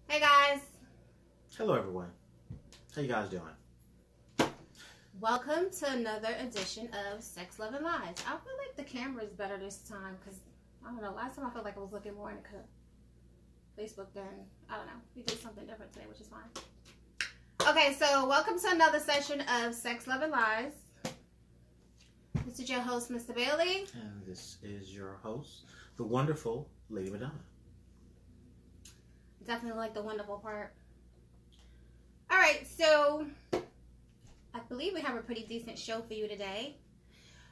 Hey guys. Hello everyone. How you guys doing? Welcome to another edition of Sex, Love, and Lies. I feel like the camera is better this time because, I don't know, last time I felt like I was looking more into Facebook than, I don't know. We did something different today, which is fine. Okay, so welcome to another session of Sex, Love, and Lies. This is your host, Mr. Bailey. And this is your host, the wonderful Lady MaDonna. Definitely like the wonderful part. Alright, so I believe we have a pretty decent show for you today.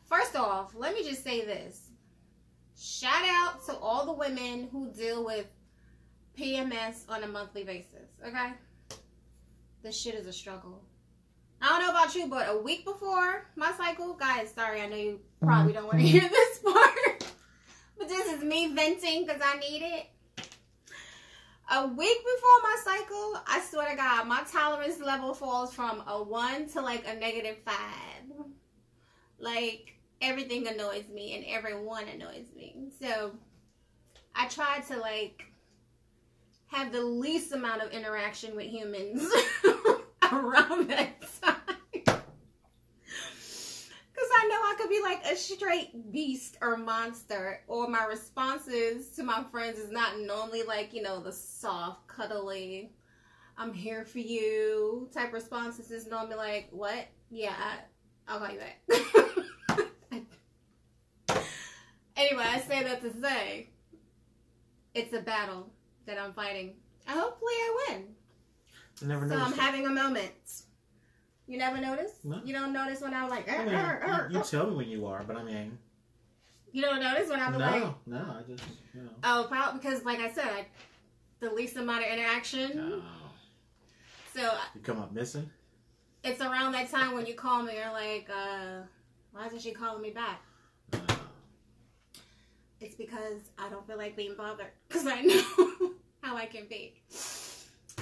First off, let me just say this. Shout out to all the women who deal with PMS on a monthly basis, okay? This shit is a struggle. I don't know about you, but a week before my cycle, guys, sorry, I know you probably don't want to hear this part, but this is me venting because I need it. A week before my cycle, I swear to God, my tolerance level falls from a 1 to like a -5. Like, everything annoys me and everyone annoys me. So, I try to like have the least amount of interaction with humans around that time. Because I know I could be like a straight beast or monster, or my responses to my friends is not normally like, you know, the soft, cuddly, I'm here for you type responses. Is normally like, what? Yeah, I'll call you back. Anyway, I say that to say, it's a battle that I'm fighting. And hopefully I win. I never So noticed. I'm having a moment. You never notice? No. You don't notice when I'm like, I mean, you tell me when you are, but I mean... You don't notice when I'm like... No, I just, you know... Oh, probably because, like I said, the least amount of interaction. No. So... You come up missing? It's around that time when you call me, you're like, why isn't she calling me back? It's because I don't feel like being bothered. Because I know how I can be.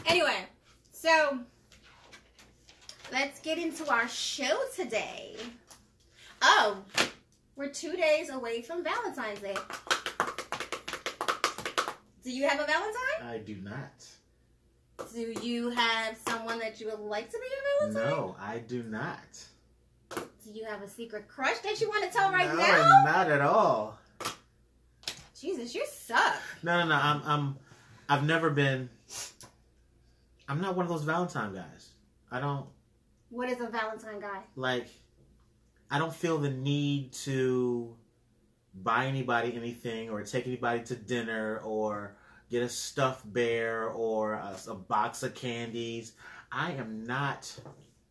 Anyway, so... Let's get into our show today. Oh, we're 2 days away from Valentine's Day. Do you have a Valentine? I do not. Do you have someone that you would like to be your Valentine? No, I do not. Do you have a secret crush that you want to tell right No, now? not at all. Jesus, you suck. No. I've never been... I'm not one of those Valentine guys. I don't... What is a Valentine guy? Like, I don't feel the need to buy anybody anything or take anybody to dinner or get a stuffed bear or a box of candies. I am not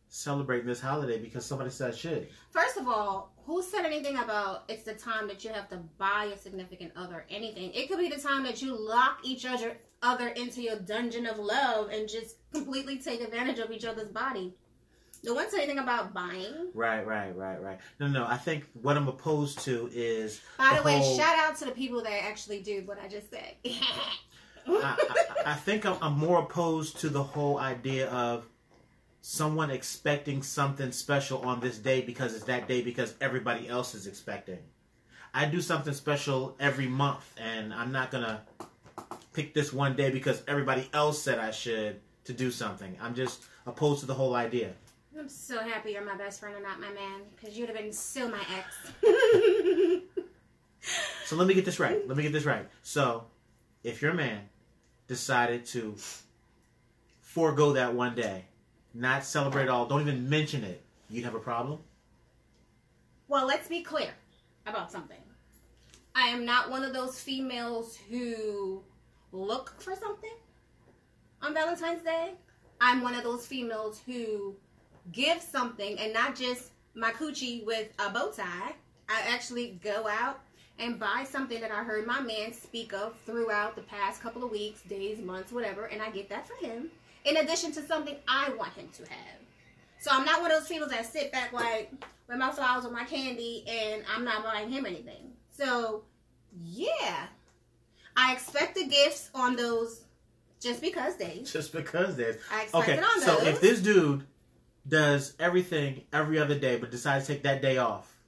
celebrating this holiday because somebody said I should. First of all, who said anything about it's the time that you have to buy a significant other anything? It could be the time that you lock each other into your dungeon of love and just completely take advantage of each other's body. No one said anything about buying. Right. No. I think what I'm opposed to is... By the way, shout out to the people that actually do what I just said. I think I'm more opposed to the whole idea of someone expecting something special on this day because it's that day because everybody else is expecting. I do something special every month, and I'm not going to pick this one day because everybody else said I should to do something. I'm just opposed to the whole idea. I'm so happy you're my best friend and not my man, because you'd have been still my ex. So let me get this right. So, if your man decided to forego that one day, not celebrate all, don't even mention it, you'd have a problem? Well, let's be clear about something. I am not one of those females who look for something on Valentine's Day. I'm one of those females who give something, and not just my coochie with a bow tie. I actually go out and buy something that I heard my man speak of throughout the past couple of weeks, days, months, whatever, and I get that for him, in addition to something I want him to have. So I'm not one of those people that sit back like with my flowers or my candy and I'm not buying him anything. So yeah, I expect the gifts on those just because days. I expect it on those. So if this dude does everything every other day but decides to take that day off,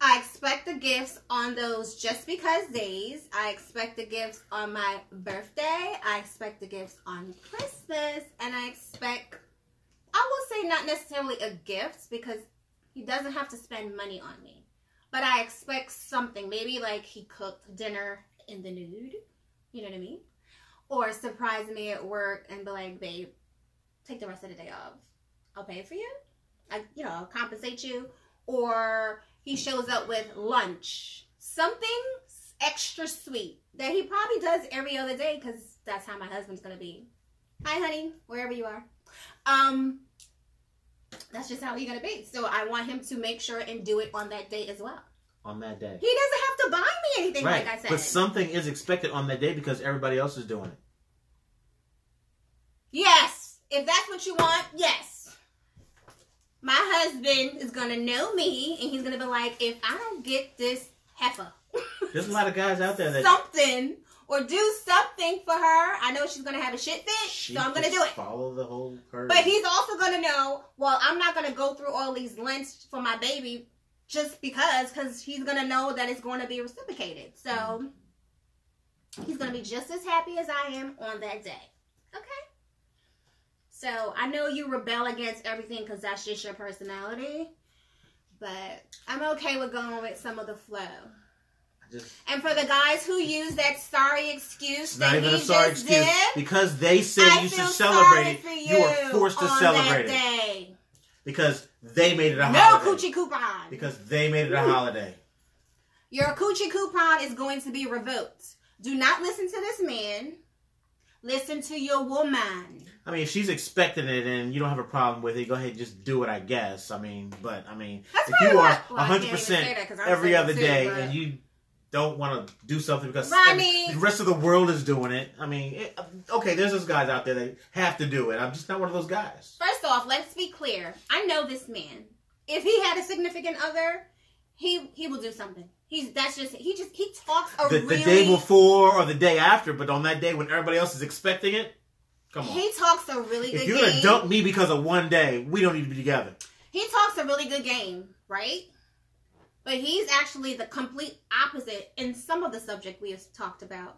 I expect the gifts on those just because days. I expect the gifts on my birthday. I expect the gifts on Christmas. And I will say not necessarily a gift because he doesn't have to spend money on me. But I expect something. Maybe like he cooked dinner in the nude. You know what I mean? Or surprise me at work and be like, babe, take the rest of the day off. I'll pay for you. I'll compensate you. Or he shows up with lunch. Something extra sweet that he probably does every other day because that's how my husband's going to be. Hi, honey, wherever you are. That's just how he's going to be. So I want him to make sure and do it on that day as well. On that day. He doesn't have to buy me anything, right. like I said. But something is expected on that day because everybody else is doing it. Yes. If that's what you want, yes. My husband is going to know me, and he's going to be like, if I don't get this heifer. There's a lot of guys out there that... something, or do something for her. I know she's going to have a shit fit, so I'm going to do it. Follow the whole curve. But he's also going to know, well, I'm not going to go through all these lengths for my baby just because he's going to know that it's going to be reciprocated. So he's going to be just as happy as I am on that day. Okay? So I know you rebel against everything because that's just your personality. But I'm okay with going with some of the flow. And for the guys who use that sorry excuse that not even he a sorry just excuse, did, because they said you should celebrate it, you are forced to celebrate it. Day. Because they made it a holiday. No coochie coupon. Because they made it a holiday. Your coochie coupon is going to be revoked. Do not listen to this man. Listen to your woman. I mean, if she's expecting it and you don't have a problem with it, go ahead and just do it, I guess. I mean, that's if you are 100% every other day and you don't want to do something because the rest of the world is doing it, I mean, okay, there's those guys out there that have to do it. I'm just not one of those guys. First off, let's be clear. I know this man. If he had a significant other, he will do something. He talks the day before or the day after, but on that day when everybody else is expecting it, come on. He talks a really good game. If you're gonna dump me because of one day, we don't need to be together. He talks a really good game, right? But he's actually the complete opposite in some of the subject we have talked about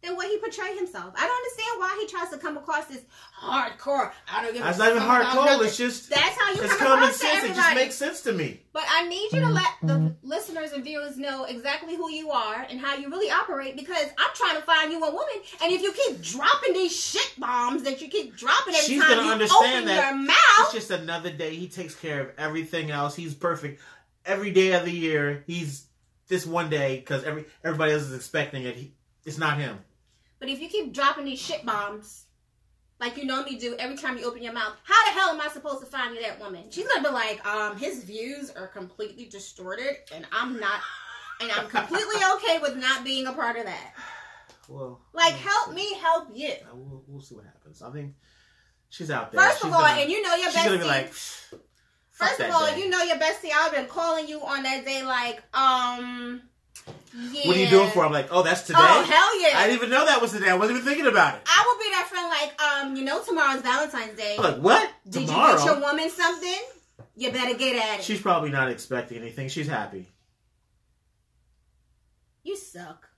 than what he portrays himself. I don't understand why he tries to come across as hardcore. I don't give a fuck. That's not even hardcore. It's just that's how you it's come common across sense. to everybody. It just makes sense to me. But I need you to let the listeners and viewers know exactly who you are and how you really operate, because I'm trying to find you a woman, and if you keep dropping these shit bombs that you keep dropping every She's time gonna you understand open that your mouth, it's just another day. He takes care of everything else. He's perfect. Every day of the year, he's this one day because everybody else is expecting it. It's not him. But if you keep dropping these shit bombs, like you normally do every time you open your mouth, how the hell am I supposed to find you that woman? She's going to be like, his views are completely distorted, and I'm completely okay with not being a part of that. Well, like, help me help you. We'll see what happens. I mean, she's out there. First of all, and you know your bestie. She's going to be like, first of all, you know your bestie. I've been calling you on that day like, yeah. What are you doing for? I'm like, oh, that's today? Oh, hell yeah. I didn't even know that was today. I wasn't even thinking about it. I will be that friend like, tomorrow's Valentine's Day. I'm like, what? Did Tomorrow? you get your woman something? You better get at it. She's probably not expecting anything. She's happy. You suck.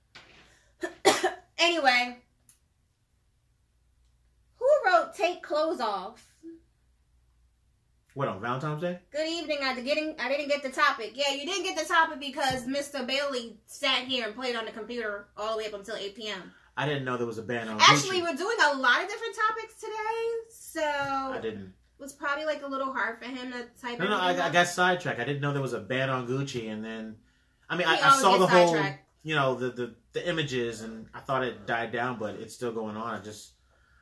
Anyway. Who wrote Take Clothes Off? What, on Valentine's Day? Good evening. I didn't get the topic. Yeah, you didn't get the topic because Mr. Bailey sat here and played on the computer all the way up until 8 p.m. I didn't know there was a ban on Actually, Gucci. we're doing a lot of different topics today, so I didn't. It was probably like a little hard for him to type. No, I got sidetracked. I didn't know there was a ban on Gucci, and then I saw the whole, the images, and I thought it died down, but it's still going on.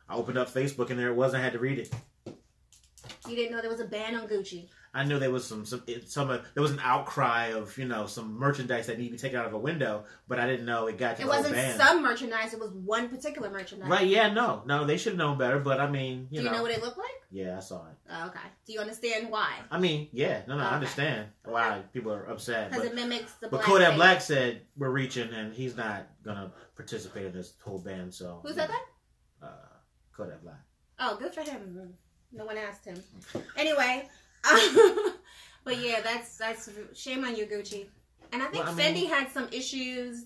I opened up Facebook, and there it was. I had to read it. You didn't know there was a ban on Gucci. I knew there was there was an outcry of some merchandise that needed to be taken out of a window, but I didn't know it got to the whole ban. It wasn't some merchandise; it was one particular merchandise. Right? Yeah. No, they should have known better. But I mean, Do you know what it looked like? Yeah, I saw it. Oh, okay. Do you understand why? I mean, yeah. No, I understand why people are upset. Because it mimics the. But Kodak Black said we're reaching, and he's not gonna participate in this whole ban. So who said that? Kodak Black. Oh, good for him. No one asked him. Anyway, but yeah, that's shame on you, Gucci. And I think Fendi had some issues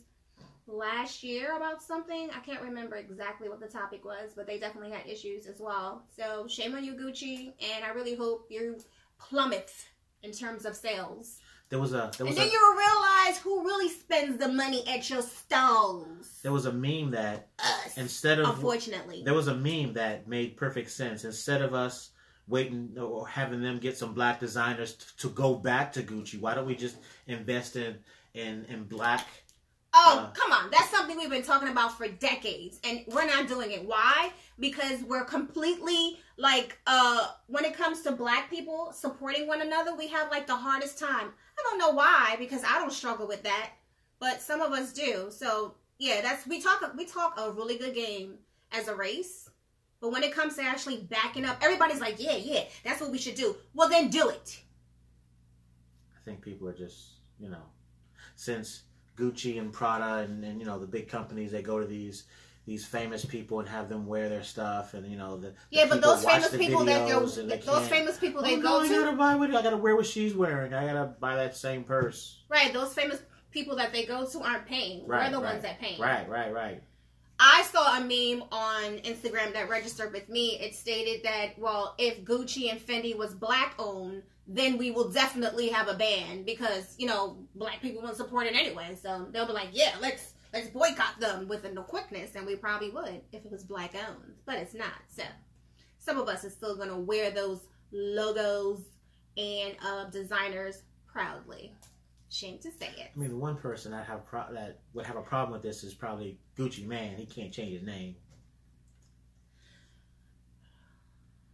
last year about something. I can't remember exactly what the topic was, but they definitely had issues as well. So shame on you, Gucci, and I really hope you plummet in terms of sales. Then you'll realize who really spends the money at your stores. There was a meme that unfortunately, there was a meme that made perfect sense. Instead of us waiting or having them get some black designers to go back to Gucci, why don't we just invest in black? Oh, come on. That's something we've been talking about for decades, and we're not doing it. Why? Because we're completely, when it comes to black people supporting one another, we have, the hardest time. I don't know why, because I don't struggle with that, but some of us do. So, yeah, we talk a really good game as a race, but when it comes to actually backing up, everybody's like, yeah, that's what we should do. Well, then do it. I think people are just, since Gucci and Prada and the big companies, they go to these famous people and have them wear their stuff, and but those famous people they go to, I gotta wear what she's wearing. I gotta buy that same purse. Right, those famous people that they go to aren't paying. We're the ones that pay. Right. I saw a meme on Instagram that registered with me. It stated that, well, if Gucci and Fendi was black owned, then we will definitely have a ban because, black people won't support it anyway. So they'll be like, yeah, let's boycott them with no quickness. And we probably would if it was black owned. But it's not. So some of us are still going to wear those logos and designers proudly. Shame to say it. I mean, the one person that would have a problem with this is probably Gucci Mane. He can't change his name.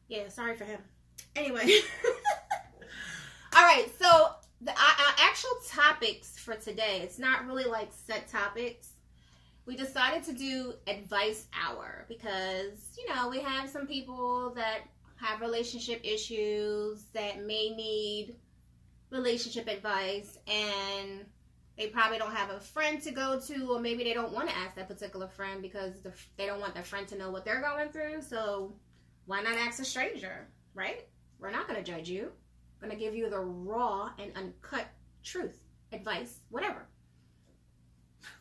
Yeah, sorry for him. Anyway. All right, so our actual topics for today, it's not really set topics. We decided to do advice hour because, we have some people that have relationship issues that may need relationship advice, and they probably don't have a friend to go to, or maybe they don't want to ask that particular friend because they don't want their friend to know what they're going through. So why not ask a stranger, right? We're not going to judge you. We're going to give you the raw and uncut truth, advice, whatever.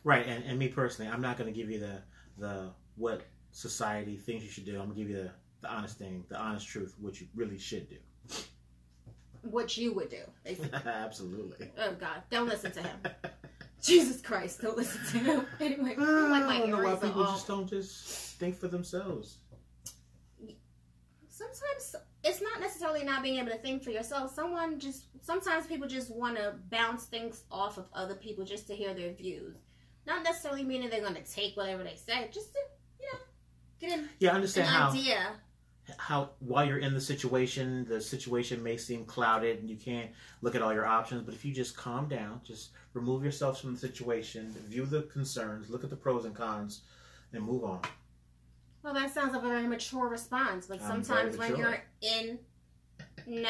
Right, and me personally, I'm not going to give you the what society thinks you should do. I'm going to give you the honest thing, the honest truth, what you really should do. What you would do, basically. Absolutely. Oh, God. Don't listen to him. Jesus Christ, don't listen to him. Anyway, I don't know why people just don't think for themselves. Sometimes it's not necessarily not being able to think for yourself. Sometimes people just want to bounce things off of other people just to hear their views. Not necessarily meaning they're going to take whatever they say. Just to, get understand an idea. How while you're in the situation may seem clouded and you can't look at all your options, but if you just calm down, just remove yourself from the situation, view the concerns, look at the pros and cons, and move on. Well, that sounds like a very mature response. Sometimes when you're in, you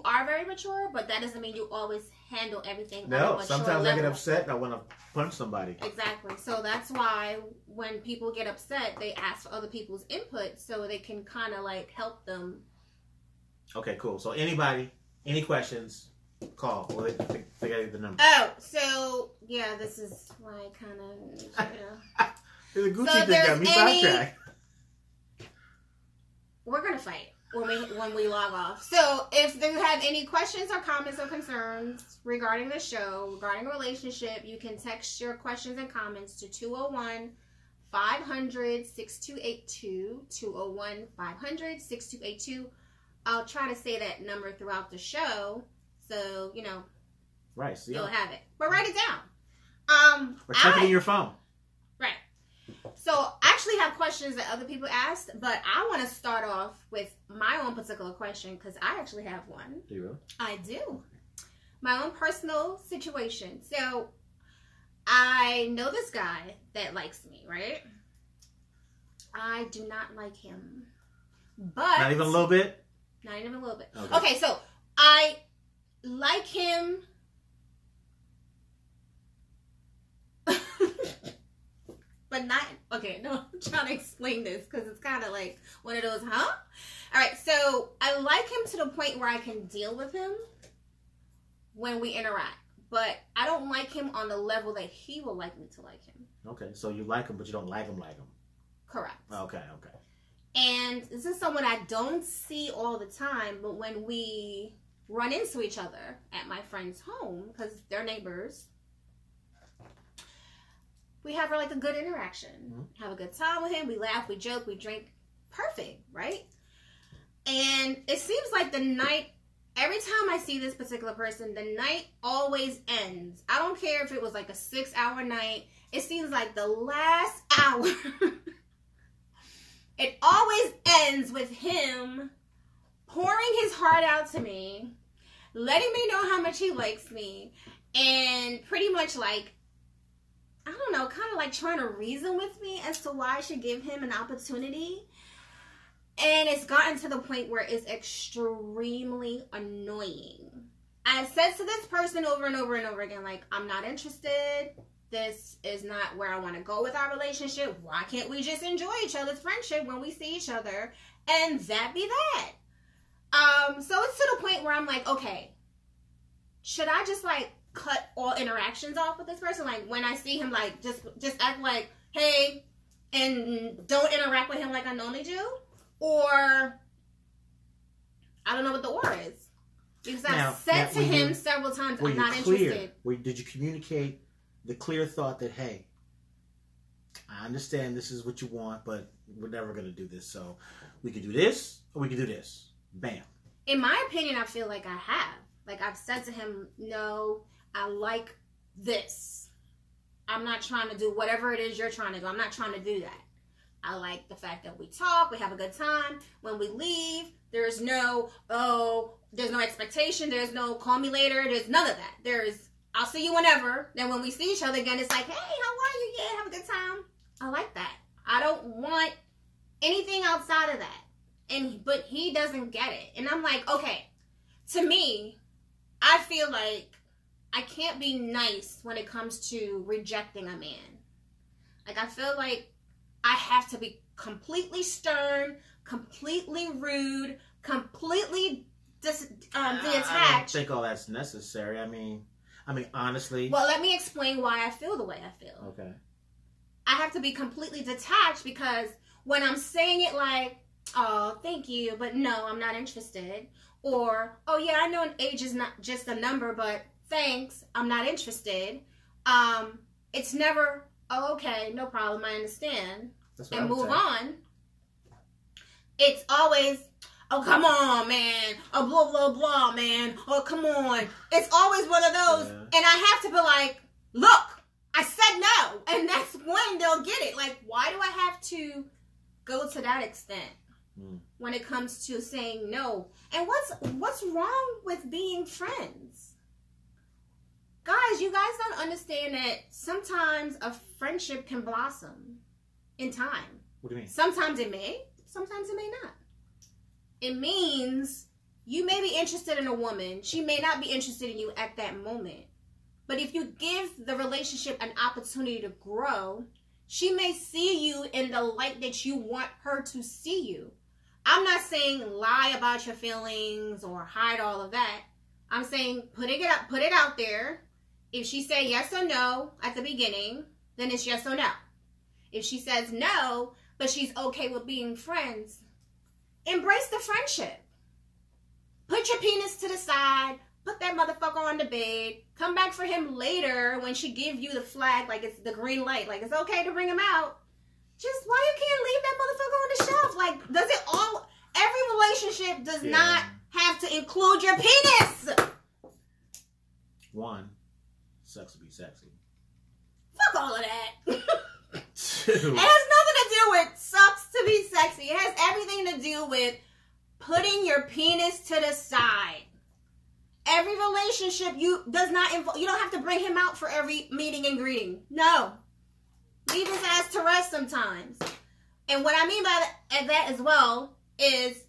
are very mature, but that doesn't mean you always handle everything. No, sometimes I get upset and I want to punch somebody. Exactly. So that's why when people get upset, they ask for other people's input so they can kind of help them. Okay, cool. So any questions, call. We'll figure out the number. Oh, so yeah, this is why I kind of, The Gucci thing got me sidetracked. We're gonna fight when we log off. So if you have any questions or comments or concerns regarding the show, regarding a relationship, you can text your questions and comments to 201-500-6282, 201-500-6282. I'll try to say that number throughout the show, so right, so you'll have it. But write it down. Or check it in your phone. Right. So I actually have questions that other people asked, but I want to start off with my own particular question because I actually have one. Do you really? I do. My own personal situation. So I know this guy that likes me, right? I do not like him. But not even a little bit? Not even a little bit. Okay, so I like him. But not, okay, no, I'm trying to explain this because it's kind of like one of those, huh? All right, so I like him to the point where I can deal with him when we interact. but I don't like him on the level that he will like me to like him. Okay, so you like him, but you don't like him. Correct. Okay. And this is someone I don't see all the time, but when we run into each other at my friend's home, because they're neighbors, we have like a good interaction. Mm-hmm. Have a good time with him. We laugh, we joke, we drink. Perfect, right? And it seems like the night, every time I see this particular person, the night always ends. I don't care if it was like a 6-hour night. It seems like the last hour, it always ends with him pouring his heart out to me, letting me know how much he likes me, and pretty much like, I don't know, kind of like trying to reason with me as to why I should give him an opportunity. And it's gotten to the point where it's extremely annoying. I said to this person over and over and over again, like, I'm not interested. This is not where I want to go with our relationship. Why can't we just enjoy each other's friendship when we see each other? And that be that. So it's to the point where I'm like, okay, should I just like cut all interactions off with this person? Like when I see him, like just act like, hey, and don't interact with him like I normally do? Or I don't know what the order is. Because I've said to him several times, I'm not interested. Did you communicate the clear thought that, hey, I understand this is what you want, but we're never going to do this. So we could do this or we could do this. Bam. In my opinion, I feel like I have. Like I've said to him, no, I like this. I'm not trying to do whatever it is you're trying to do. I'm not trying to do that. I like the fact that we talk, we have a good time. When we leave, there's no expectation. There's no call me later. There's none of that. There's, I'll see you whenever. Then when we see each other again, it's like, hey, how are you? Yeah, have a good time. I like that. I don't want anything outside of that. But he doesn't get it. And I'm like, okay, to me, I feel like I can't be nice when it comes to rejecting a man. Like, I feel like I have to be completely stern, completely rude, completely detached. I don't think all that's necessary. I mean, honestly. Well, let me explain why I feel the way I feel. Okay. I have to be completely detached because when I'm saying it like, oh, thank you, but no, I'm not interested. Or, oh yeah, I know an age is not just a number, but thanks, I'm not interested. It's never, oh, okay, no problem, I understand, and move on. It's always, oh, come on, man. Oh, blah, blah, blah, man. Oh, come on. It's always one of those. Yeah. And I have to be like, look, I said no. And that's when they'll get it. Like, why do I have to go to that extent when it comes to saying no? And what's wrong with being friends? Guys, you guys don't understand that sometimes a friendship can blossom in time. What do you mean? Sometimes it may, sometimes it may not. It means you may be interested in a woman. She may not be interested in you at that moment. But if you give the relationship an opportunity to grow, she may see you in the light that you want her to see you. I'm not saying lie about your feelings or hide all of that. I'm saying put it out there. If she say yes or no at the beginning, then it's yes or no. If she says no, but she's okay with being friends, embrace the friendship. Put your penis to the side. Put that motherfucker on the bed. Come back for him later when she gives you the flag, like it's the green light. Like it's okay to bring him out. Just why you can't leave that motherfucker on the shelf? Like, does it all... Every relationship does not have to include your penis. One, sex will be sexy. Fuck all of that. Two. It has nothing to do with sucks to be sexy. It has everything to do with putting your penis to the side. Every relationship you don't have to bring him out for every meeting and greeting. No. Leave his ass to rest sometimes. And what I mean by that as well is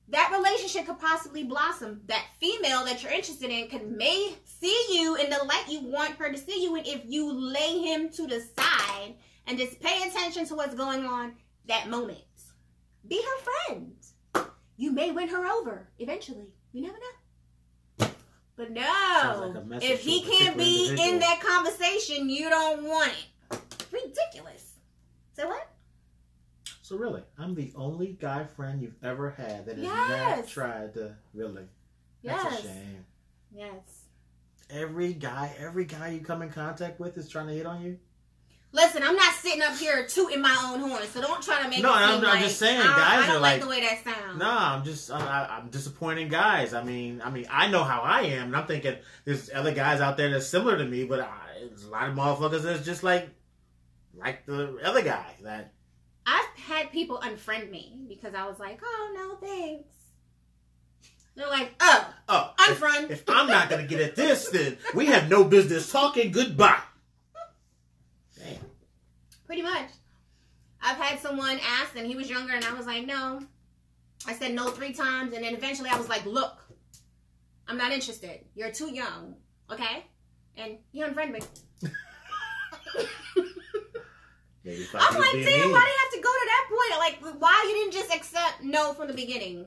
that relationship could possibly blossom. That female that you're interested in may see you in the light you want her to see you in if you lay him to the side and just pay attention to what's going on that moment. Be her friend. You may win her over eventually. You never know. But Sounds no, like a message if to he a can't particular be individual. in that conversation, you don't want it. Ridiculous. So what? So really, I'm the only guy friend you've ever had that has Yes. not tried to really. Yes. That's a shame. Yes. Every guy you come in contact with is trying to hit on you. Listen, I'm not sitting up here tooting my own horn, so don't try to make it seem I'm just saying, guys I don't are like the way that sounds. No, I'm disappointing guys. I mean, I know how I am, and I'm thinking there's other guys out there that's similar to me, but there's a lot of motherfuckers that's just like the other guy. That I've had people unfriend me because I was like, oh no, thanks. They're like, oh, unfriend. If I'm not gonna get at this, then we have no business talking. Goodbye. Damn. Pretty much. I've had someone ask, and he was younger, and I was like, no. I said no 3 times, and then eventually I was like, look, I'm not interested. You're too young, okay? And he unfriended me. I'm like, damn, why do you have to go to that point? Like, why you didn't just accept no from the beginning?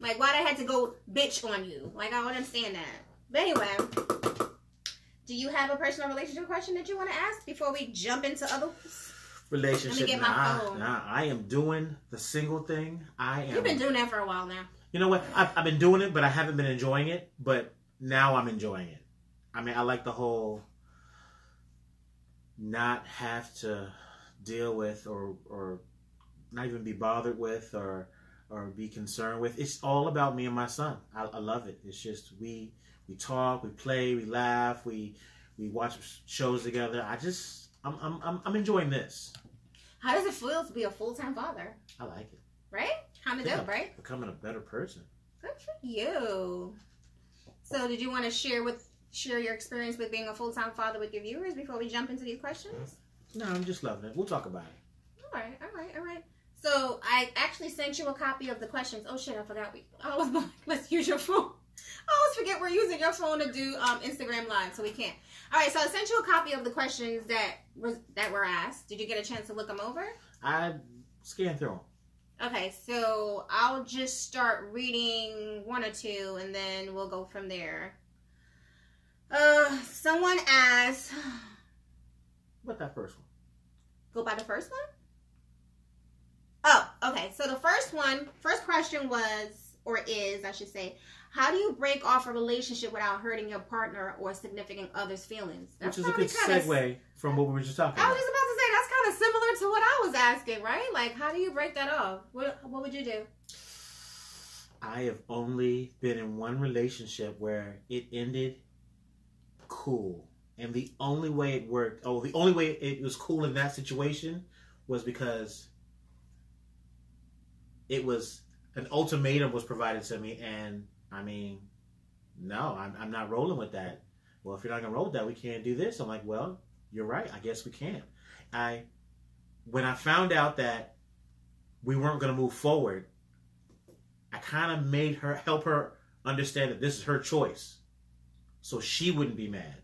Like, why they had to go bitch on you? Like, I don't understand that. But anyway, do you have a personal relationship question that you want to ask before we jump into other relationship? Let me get my phone. I am doing the single thing. You've been doing that for a while now. You know what? I've been doing it, but I haven't been enjoying it. But now I'm enjoying it. I mean, I like the whole not have to deal with or not even be bothered with or be concerned with. It's all about me and my son. I love it. It's just we talk, we play, we laugh, we watch shows together. I'm enjoying this. How does it feel to be a full-time father? I like it. Right? Kind of dope, right? Becoming a better person. Good for you. So did you want to share your experience with being a full-time father with your viewers before we jump into these questions? No, I'm just loving it. We'll talk about it. All right. So I actually sent you a copy of the questions. Oh shit, I forgot. I was like, let's use your phone. I always forget we're using your phone to do Instagram Live, so we can't. All right, so I sent you a copy of the questions that were asked. Did you get a chance to look them over? I scanned through them. Okay, so I'll just start reading 1 or 2, and then we'll go from there. Someone asked... What that first one? Go by the first one? Oh, okay. So the first question was, or is, I should say, how do you break off a relationship without hurting your partner or significant other's feelings? Which is a good segue from what we were just talking about. I was just about to say, that's kind of similar to what I was asking, right? Like, how do you break that off? What would you do? I have only been in one relationship where it ended cool. And the only way it worked, the only way it was cool in that situation was because it was an ultimatum was provided to me, and I mean, no, I'm not rolling with that. Well, if you're not gonna roll with that, we can't do this. I'm like, well, you're right. I guess we can't. When I found out that we weren't gonna move forward, I kind of help her understand that this is her choice, so she wouldn't be mad.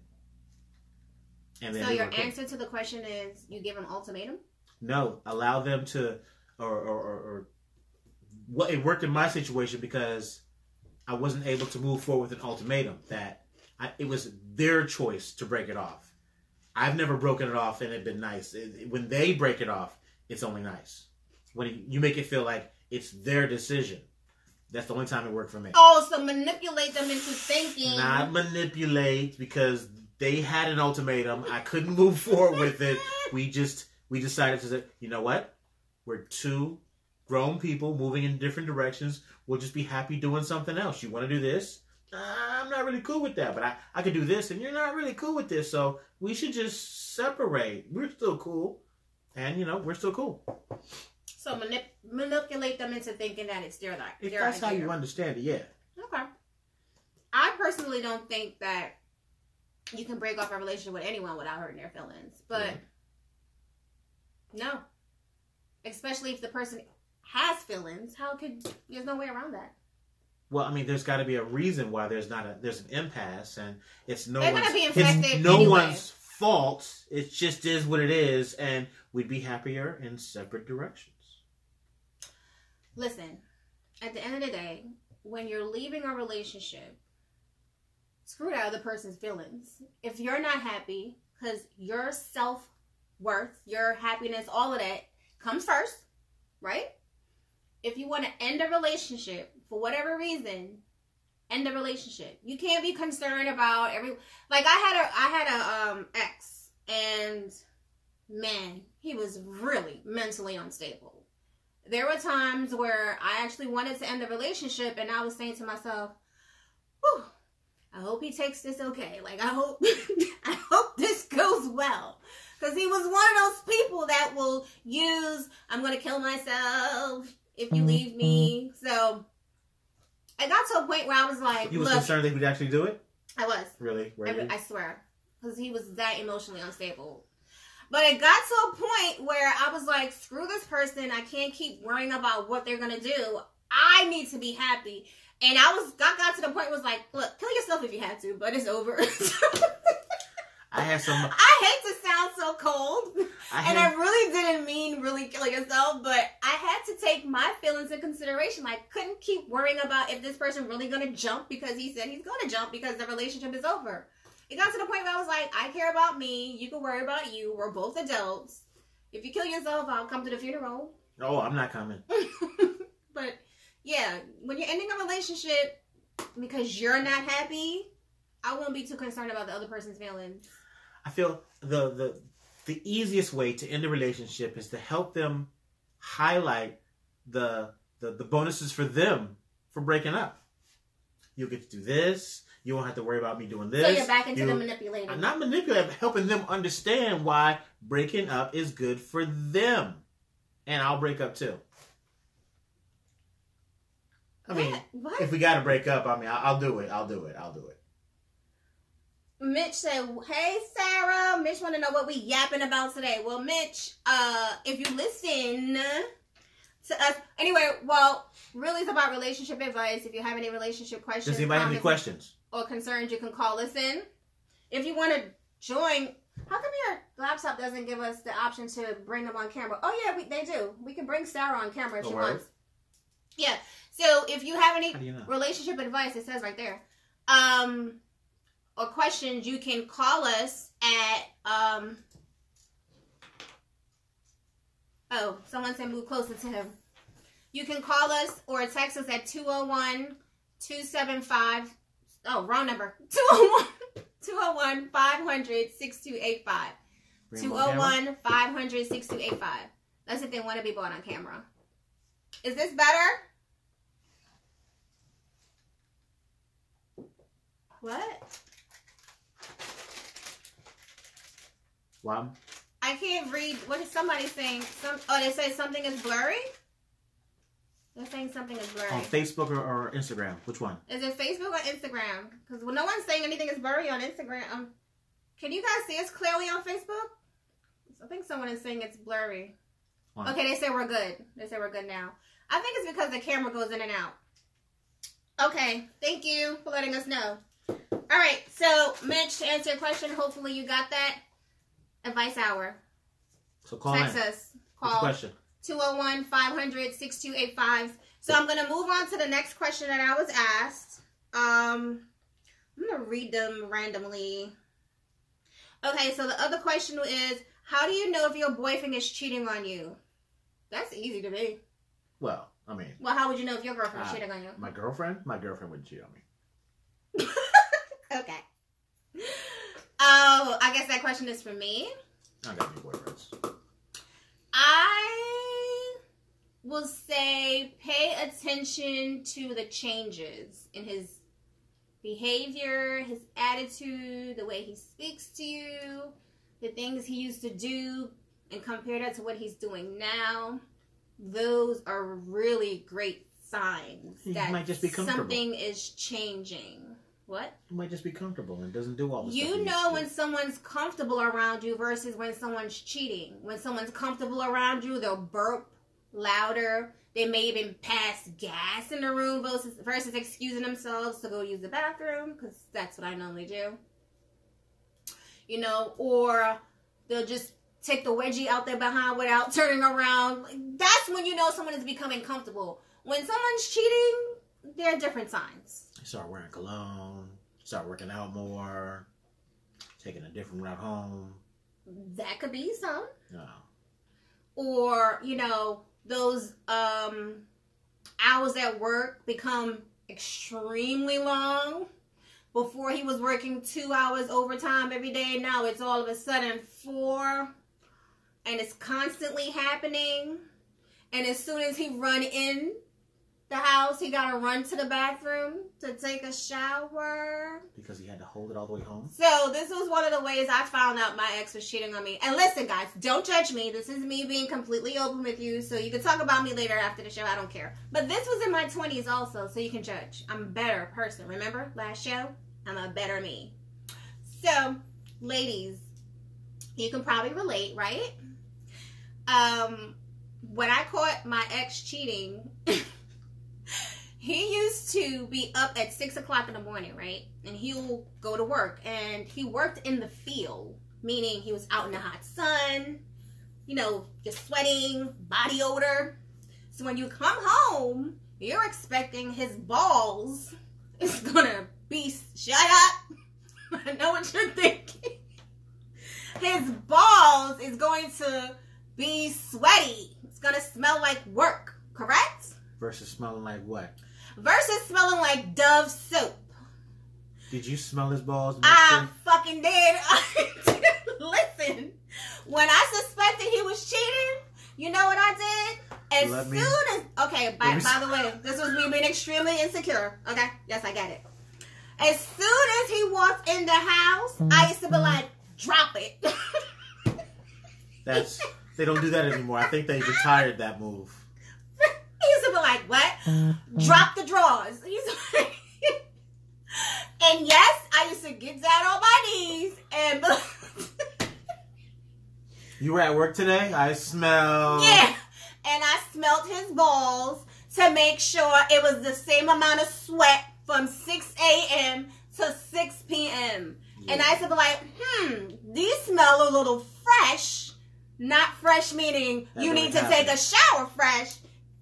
And then so your answer to the question is you give them ultimatum? No, allow them to, or what it worked in my situation because I wasn't able to move forward with an ultimatum. It was their choice to break it off. I've never broken it off and it'd been nice. When they break it off, it's only nice. When you make it feel like it's their decision. That's the only time it worked for me. Oh, so manipulate them into thinking. Not manipulate, because they had an ultimatum. I couldn't move forward with it. We decided to say, you know what? We're 2 grown people moving in different directions. We'll just be happy doing something else. You want to do this? I'm not really cool with that, but I could do this, and you're not really cool with this, so we should just separate. We're still cool, and we're still cool. So manipulate them into thinking that it's their idea. If that's how you understand it, yeah. Okay. I personally don't think that you can break off a relationship with anyone without hurting their feelings. But no. Especially if the person has feelings. There's no way around that. Well, I mean, there's got to be a reason why there's an impasse, and it's no one's fault. It just is what it is, and we'd be happier in separate directions. Listen, at the end of the day, when you're leaving a relationship, screw that other person's feelings. If you're not happy, because your self-worth, your happiness, all of that comes first, right? If you want to end a relationship for whatever reason, end the relationship. You can't be concerned about like I had a ex, and man, he was really mentally unstable. There were times where I actually wanted to end the relationship, and I was saying to myself, whew, I hope he takes this okay. Like, I hope this goes well. Because he was one of those people that will use, I'm going to kill myself if you leave me. So I got to a point where I was like, you was concerned that he would actually do it? I was. Really? I swear. Because he was that emotionally unstable. But it got to a point where I was like, screw this person. I can't keep worrying about what they're going to do. I need to be happy. And I got to the point where it was like, look, kill yourself if you have to, but it's over. I hate to sound so cold. I really didn't mean really kill yourself, but I had to take my feelings in consideration. I couldn't keep worrying about if this person really going to jump because he said he's going to jump because the relationship is over. It got to the point where I was like, I care about me. You can worry about you. We're both adults. If you kill yourself, I'll come to the funeral. Oh, I'm not coming. But yeah, when you're ending a relationship because you're not happy, I won't be too concerned about the other person's feelings. I feel the easiest way to end a relationship is to help them highlight the bonuses for them for breaking up. You'll get to do this. You won't have to worry about me doing this. So you're back into the manipulating. I'm not manipulating. I'm helping them understand why breaking up is good for them. And I'll break up too. I mean, what? If we got to break up, I mean, I'll do it. I'll do it. Mitch said, hey, Sarah. Mitch want to know what we yapping about today. Well, Mitch, if you listen to us. Anyway, well, really it's about relationship advice. If you have any relationship questions. Does anybody have any questions? Or concerns, you can call us in. If you want to join, how come your laptop doesn't give us the option to bring them on camera? Oh, yeah, they do. We can bring Sarah on camera if she wants. Yeah. So if you have any relationship advice, it says right there, or questions, you can call us at, someone said move closer to him. You can call us or text us at 201-275, wrong number, 201-500-6285. 201-500-6285. That's if they want to be bought on camera. Is this better? What? Wow. I can't read. What is somebody saying? They say something is blurry? They're saying something is blurry. On Facebook or Instagram? Which one? Is it Facebook or Instagram? Because no one's saying anything is blurry on Instagram. Can you guys see us clearly on Facebook? I think someone is saying it's blurry. Wow. Okay, they say we're good. They say we're good now. I think it's because the camera goes in and out. Okay, thank you for letting us know. All right, so Mitch, to answer your question, hopefully you got that. Advice hour. So call Text in. us. Call. What's the question? 201-500-6285. So I'm going to move on to the next question that I was asked. I'm going to read them randomly. Okay, so the other question is, how do you know if your boyfriend is cheating on you? That's easy to me. Well, I mean. Well, how would you know if your girlfriend is cheating on you? My girlfriend? My girlfriend wouldn't cheat on me. Okay. Oh, I guess that question is for me. I don't got any boyfriends. I will say pay attention to the changes in his behavior, his attitude, the way he speaks to you, the things he used to do, and compare that to what he's doing now. Those are really great signs that might just be something is changing. What? He might just be comfortable and doesn't do all the stuff. You know when someone's comfortable around you versus when someone's cheating. When someone's comfortable around you, they'll burp louder. They may even pass gas in the room versus excusing themselves to go use the bathroom, because that's what I normally do. You know, or they'll just take the wedgie out there behind without turning around. That's when you know someone is becoming comfortable. When someone's cheating, there are different signs. They start wearing cologne. Start working out more, taking a different route home. That could be some. No. Or, those hours at work become extremely long. Before he was working 2 hours overtime every day. Now it's all of a sudden 4. And it's constantly happening. And as soon as he run in the house, he got to run to the bathroom to take a shower. Because he had to hold it all the way home? So this was one of the ways I found out my ex was cheating on me. And listen, guys, don't judge me. This is me being completely open with you. So you can talk about me later after the show. I don't care. But this was in my 20s also, so you can judge. I'm a better person. Remember last show? I'm a better me. So, ladies, you can probably relate, right? When I caught my ex cheating, he used to be up at 6 o'clock in the morning, right? And he'll go to work. And he worked in the field, meaning he was out in the hot sun, just sweating, body odor. So when you come home, you're expecting his balls is going to be, shut up. I know what you're thinking. His balls is going to be sweaty. It's going to smell like work, correct? Versus smelling like what? Versus smelling like Dove soap. Did you smell his balls? I fucking did. Listen, when I suspected he was cheating, you know what I did? By the way, this was me being extremely insecure. Okay? Yes, I get it. As soon as he walked in the house, I used to be like, drop it. They don't do that anymore. I think they retired that move. He used to be like, what? Drop the drawers. And yes, I used to get down on my knees and... You were at work today? I smell... Yeah. And I smelled his balls to make sure it was the same amount of sweat from 6 a.m. to 6 p.m. Yeah. And I used to be like, these smell a little fresh. Not fresh meaning that you need to take a shower fresh.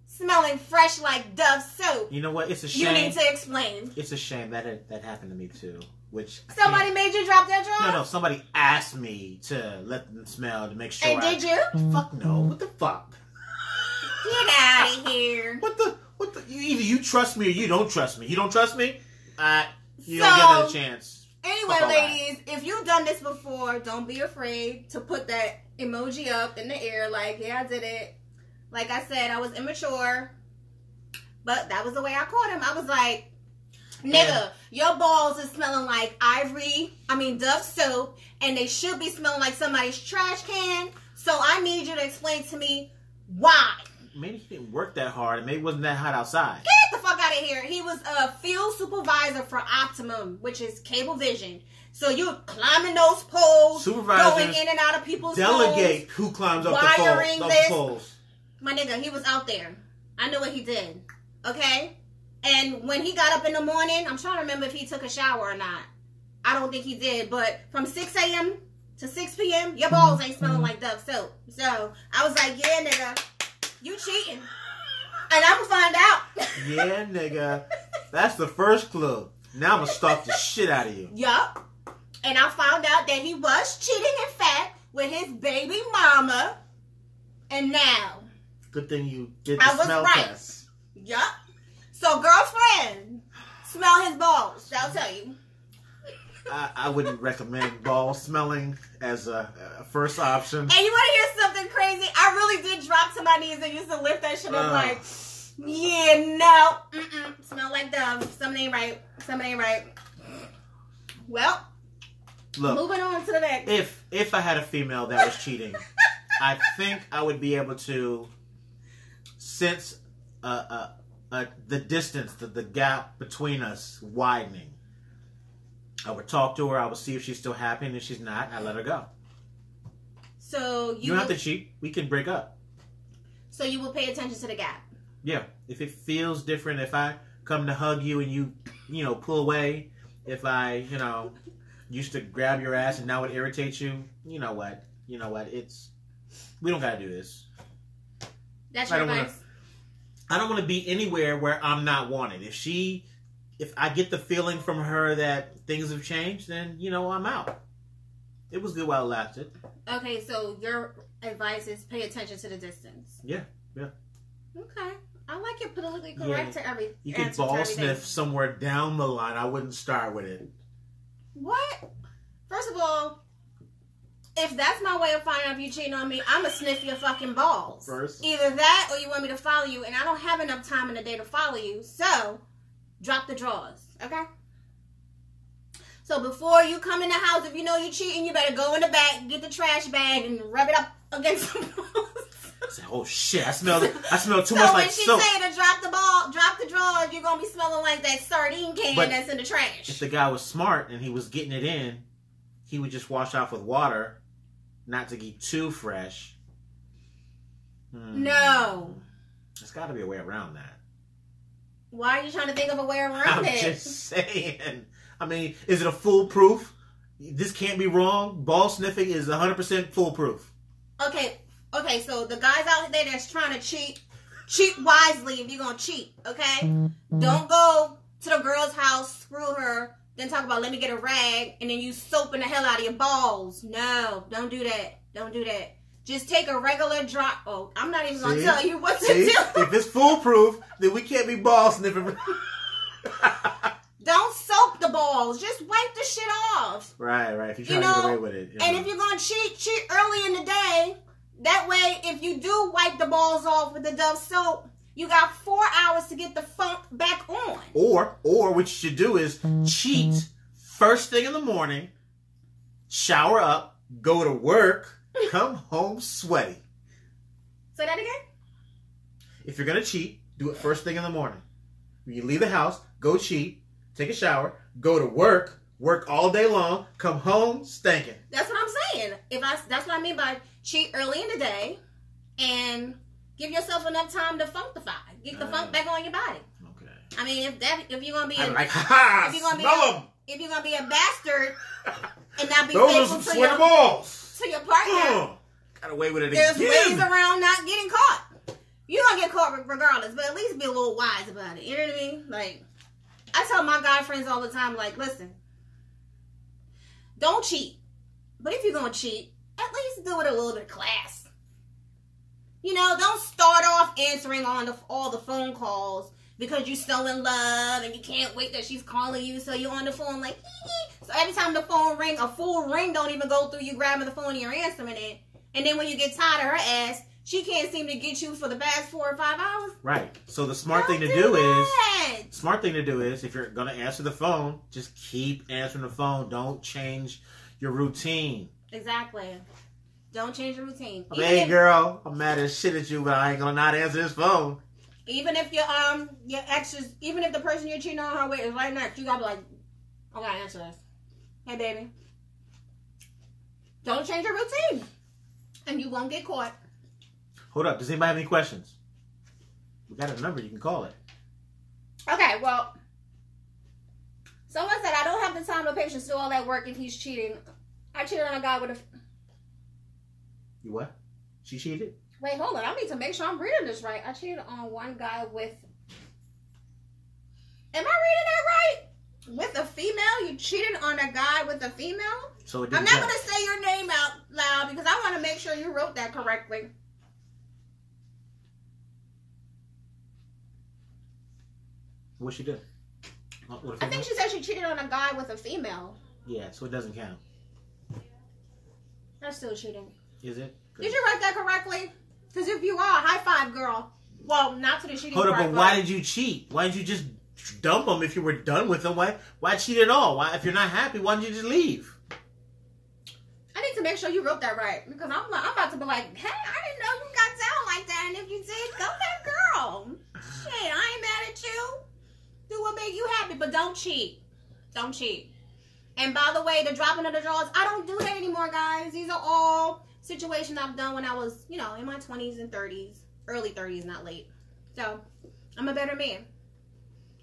Smelling fresh like Dove soap. You know what? It's a shame. You need to explain. It's a shame that happened to me too. Which somebody made you drop that drawer? No. Somebody asked me to let them smell to make sure. And did you? Fuck no. What the fuck? Get out of here. What the? Either you trust me or you don't trust me. You don't trust me? You don't get another chance. Anyway, ladies, if you've done this before, don't be afraid to put that emoji up in the air like, yeah, I did it. Like I said, I was immature, but that was the way I caught him. I was like, nigga, your balls is smelling like Dove soap, and they should be smelling like somebody's trash can. So I need you to explain to me why. Maybe he didn't work that hard, and maybe it wasn't that hot outside. Get the fuck out of here. He was a field supervisor for Optimum, which is cable vision. So you're climbing those poles, going in and out of people's delegate poles, who climbs up the poles. My nigga, he was out there. I know what he did. Okay? And when he got up in the morning, I'm trying to remember if he took a shower or not. I don't think he did. But from 6 a.m. to 6 p.m., your balls ain't smelling like Dove soap. So I was like, yeah, nigga, you cheating. And I'm going to find out. Yeah, nigga. That's the first clue. Now I'm going to stalk the shit out of you. Yup. And I found out that he was cheating, in fact, with his baby mama. And now... Good thing you did the smell test. Yup. So, girlfriend, smell his balls. That'll tell you. I wouldn't recommend ball smelling as a first option. And you want to hear something crazy? I really did drop to my knees and used to lift that shit up like, yeah, no. Smell like Dove. Something ain't right. Something ain't right. Well, look, moving on to the next. If I had a female that was cheating, I think I would be able to sense the distance, the gap between us widening. I would talk to her. I would see if she's still happy, and if she's not, I let her go. So you don't have to cheat. We can break up. So you will pay attention to the gap. Yeah. If it feels different, if I come to hug you and you pull away, if I, used to grab your ass and now it irritates you, you know what? We don't gotta do this. That's your advice. I don't want to be anywhere where I'm not wanted. If she if I get the feeling from her that things have changed, then, I'm out. It was good while it lasted. Okay, so your advice is pay attention to the distance. Yeah. Okay. I like it politically correct to every You could ball sniff somewhere down the line. I wouldn't start with it. What? First of all, if that's my way of finding out if you cheating on me, I'm going to sniff your fucking balls. First. Either that or you want me to follow you, and I don't have enough time in the day to follow you, so drop the drawers, okay? So before you come in the house, if you know you're cheating, you better go in the back, get the trash bag, and rub it up against the walls. Say, oh shit! I smell too much so like when she soap. say to drop the drawers, you're gonna be smelling like that sardine can that's in the trash. If the guy was smart and he was getting it in, he would just wash off with water, not to get too fresh. No, there's got to be a way around that. Why are you trying to think of a way around it? I'm just saying. I mean, is it a foolproof? This can't be wrong. Ball sniffing is 100% foolproof. Okay, so the guys out there that's trying to cheat wisely if you're going to cheat, okay? Don't go to the girl's house, screw her, then talk about let me get a rag, and then you soaping the hell out of your balls. No, don't do that. Don't do that. Just take a regular drop. Oh, I'm not even going to tell you what to do. If it's foolproof, then we can't be ball sniffing. Don't soak the balls. Just wipe the shit off. Right. If you're trying to get away with it. And if you're going to cheat early in the day. That way, if you do wipe the balls off with the Dove soap, you got 4 hours to get the funk back on. Or what you should do is cheat first thing in the morning, shower up, go to work, come home sweaty. Say that again? If you're going to cheat, do it first thing in the morning. When you leave the house, go cheat, take a shower, go to work all day long, come home stinking. That's what I'm saying. That's what I mean by cheat early in the day and give yourself enough time to funkify. Get the funk back on your body. Okay. I mean, if you're gonna be if you're gonna be a bastard and not be faithful to your partner, got away with it there's again. ways around not getting caught. You're gonna get caught regardless, but at least be a little wise about it. You know what I mean? Like, I tell my guy friends all the time, like, listen, don't cheat. But if you're gonna cheat, at least do it a little bit of class. Don't start off answering on all the phone calls because you're so in love and you can't wait that she's calling you, so you're on the phone like, hee. So every time the phone ring, a full ring don't even go through you grabbing the phone and you're answering it. And then when you get tired of her ass, she can't seem to get you for the past 4 or 5 hours. Right. So the smart thing to do is, if you're going to answer the phone, just keep answering the phone. Don't change your routine. Exactly. Don't change your routine. Hey, girl, I'm mad as shit at you, but I ain't gonna not answer this phone. Even if your ex is, even if the person you're cheating on her with is right next, you gotta be like, I gotta answer this. Hey, baby. Don't change your routine, and you won't get caught. Hold up. Does anybody have any questions? We got a number. You can call it. Okay. Well, someone said I don't have the time or patience to do all that work if he's cheating. I cheated on a guy with a... You what? She cheated? Wait, hold on. I need to make sure I'm reading this right. I cheated on one guy with... Am I reading that right? With a female? You cheated on a guy with a female? So I'm not going to say your name out loud because I want to make sure you wrote that correctly. What she did? I think she said she cheated on a guy with a female. Yeah, so it doesn't count. That's still cheating. Is it? Did you write that correctly? Because if you are, high five, girl. Well, not to the cheating part. Hold up, but why did you cheat? Why didn't you just dump him if you were done with him? Why cheat at all? Why, if you're not happy, why didn't you just leave? I need to make sure you wrote that right. Because I'm about to be like, hey, I didn't know you got down like that. And if you did, go that girl. Shit, I ain't mad at you. Do what make you happy, but don't cheat. Don't cheat. And by the way, the dropping of the drawers, I don't do that anymore, guys. These are all situations I've done when I was, in my 20s and 30s. Early 30s, not late. So, I'm a better man.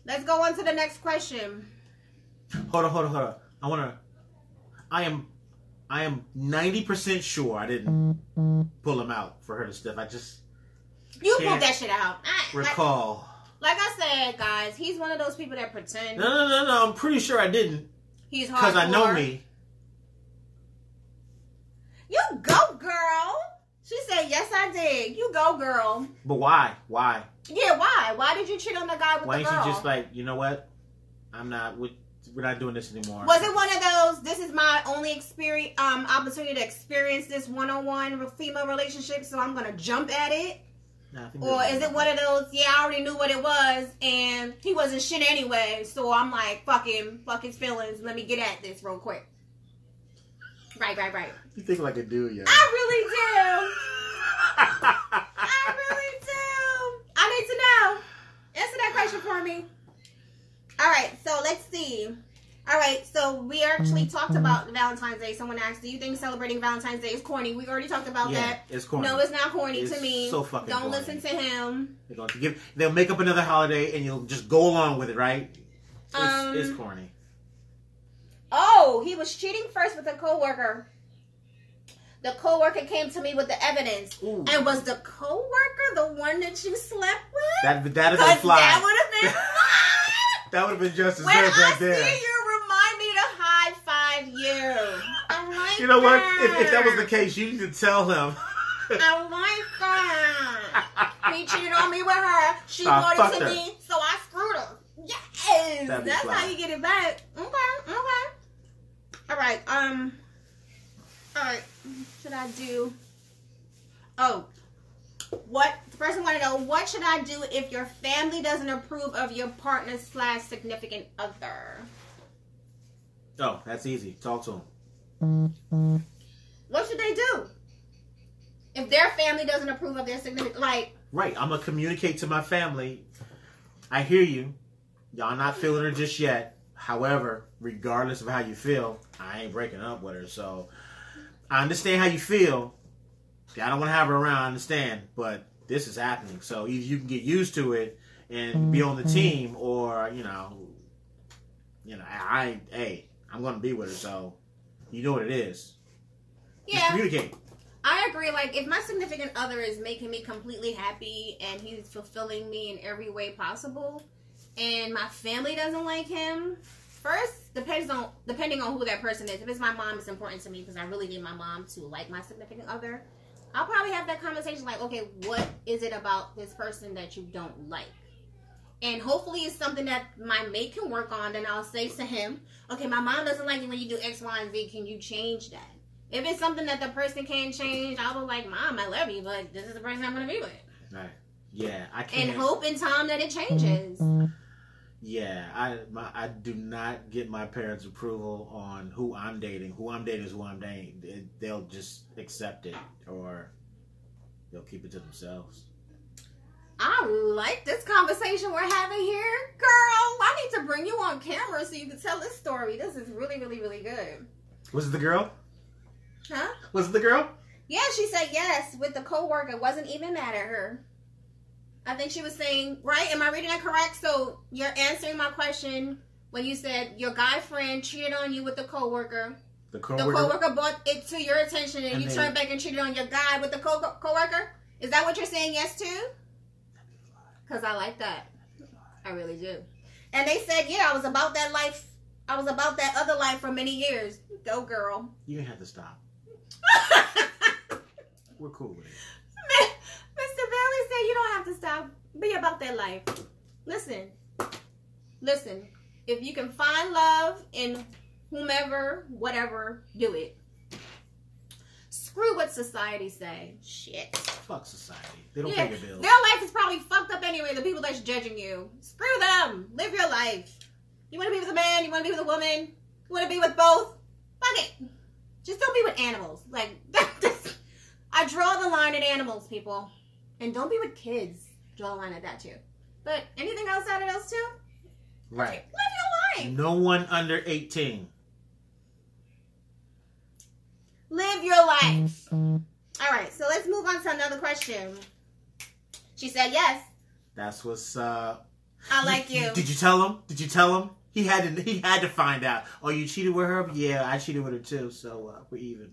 Let's go on to the next question. Hold on. I am 90% sure I didn't pull him out for her to stuff. I just You pulled that shit out. Recall. Like I said, guys, he's one of those people that pretend. No. I'm pretty sure I didn't. He's hardcore. Because I know me. You go, girl. She said, yes, I did. You go, girl. But why? Why? Yeah, why? Why did you cheat on the guy with the girl? Why ain't you just like, you know what? We're not doing this anymore. Was it one of those, this is my only experience, opportunity to experience this one-on-one female relationship, so I'm going to jump at it? Or is it one of those, yeah, I already knew what it was, and he wasn't shit anyway, so I'm like, fuck his feelings, let me get at this real quick. Right. You think like a dude, yeah. I really do. I really do. I need to know. Answer that question for me. All right, so let's see. All right, so we actually talked about Valentine's Day. Someone asked, do you think celebrating Valentine's Day is corny? We already talked about that. It's corny. No, it's not corny to me. So fucking Don't corny. listen to him. They'll make up another holiday and you'll just go along with it, right? It's corny. Oh, he was cheating first with a coworker. The coworker came to me with the evidence. Ooh. And was the coworker the one that you slept with? That'd have been fly. That would have been fly. That would have been just as when good right there. When I see you, remind me to high five you. I like You know that. what? If that was the case, you need to tell him. I like that. He cheated on me with her. She brought it to me, so I screwed her. Yes, that's fly. how you get it back. Okay. All right. All right. Should I do? Oh, what? The person want to know, what should I do if your family doesn't approve of your partner/significant other? Oh, that's easy. Talk to them. What should they do if their family doesn't approve of their significant? Like, right. I'm gonna communicate to my family. I hear you. Y'all not feeling her just yet. However, regardless of how you feel, I ain't breaking up with her. So I understand how you feel. I don't want to have her around. I understand, but this is happening. So either you can get used to it and be on the team, or I'm gonna be with her. So you know what it is. Yeah. Just communicate. I agree. Like, if my significant other is making me completely happy and he's fulfilling me in every way possible, and my family doesn't like him, first, depending on who that person is. If it's my mom, it's important to me because I really need my mom to like my significant other. I'll probably have that conversation like, okay, what is it about this person that you don't like? And hopefully it's something that my mate can work on. Then I'll say to him, okay, my mom doesn't like you when you do X, Y, and Z. Can you change that? If it's something that the person can't change, I'll be like, Mom, I love you, but this is the person I'm going to be with. Right. Yeah, I can't. And hope in time that it changes. Yeah, I do not get my parents' approval on who I'm dating. Who I'm dating is who I'm dating. They'll just accept it, or they'll keep it to themselves. I like this conversation we're having here. Girl, I need to bring you on camera so you can tell this story. This is really, really, really good. Was it the girl? Huh? Was it the girl? Yeah, she said yes with the coworker. Wasn't even mad at her. I think she was saying, right? Am I reading that correct? So you're answering my question when you said your guy friend cheated on you with the coworker. The coworker brought it to your attention and you turned back and cheated on your guy with the coworker? Is that what you're saying yes to? Because I like that. I really do. And they said, yeah, I was about that life. I was about that other life for many years. Go, girl. You didn't have to stop. We're cool with it. Mr. Bailey said you don't have to stop. Be about that life. Listen. If you can find love in whomever, whatever, do it. Screw what society say. Shit. Fuck society. They don't pay your bills. Their life is probably fucked up anyway. The people that's judging you. Screw them. Live your life. You want to be with a man? You want to be with a woman? You want to be with both? Fuck it. Just don't be with animals. Like, I draw the line at animals, people. And don't be with kids. Draw the line at that, too. But anything outside of those two? Right. Live your life. No one under 18. Live your life. All right, so let's move on to another question. She said yes. That's what's up. I like you. Did you tell him? He had to find out. Oh, you cheated with her? Yeah, I cheated with her too. So we're even.